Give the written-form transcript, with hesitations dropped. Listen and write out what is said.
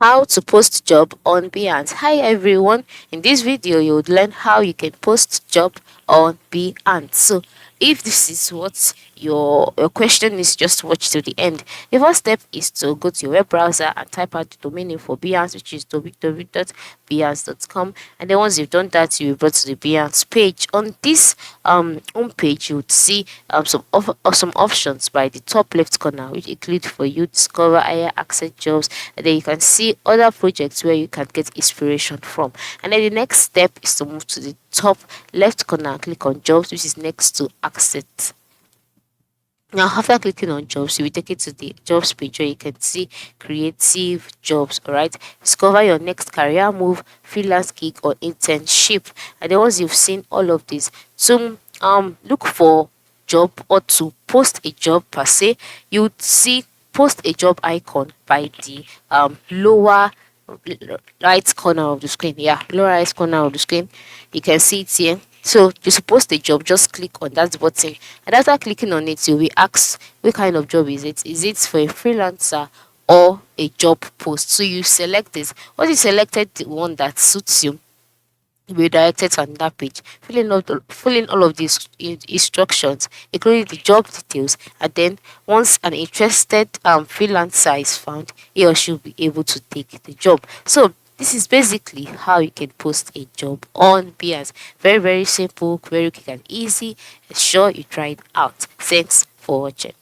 How to post job on Behance. Hi everyone, in this video you would learn how you can post job on Behance. So if this is what your question is, just watch to the end. The first step is to go to your web browser and type out the domain name for Behance, which is www.behance.com. And then once you've done that, you'll be brought to the Behance page. On this home page, you would see some options by the top left corner, which include for you discover higher access jobs, and then you can see other projects where you can get inspiration from. And then the next step is to move to the top left corner and click on jobs, which is next to access. Now, after clicking on jobs, you will take it to the jobs page where you can see creative jobs. All right, discover your next career move, freelance gig, or internship. And then once you've seen all of this, so look for job or to post a job per se. You would see post a job icon by the lower right corner of the screen. Yeah, lower right corner of the screen. You can see it here. So you post a job, just click on that button, and after clicking on it, you'll be asked what kind of job is it? Is it for a freelancer or a job post? So you select this. Once you selected the one that suits you, you'll be directed to another page. Fill in all of these instructions, including the job details, and then once an interested freelancer is found, he or she will be able to take the job. So this is basically how you can post a job on Behance. Very, very simple, very quick and easy. Sure you try it out. Thanks for watching.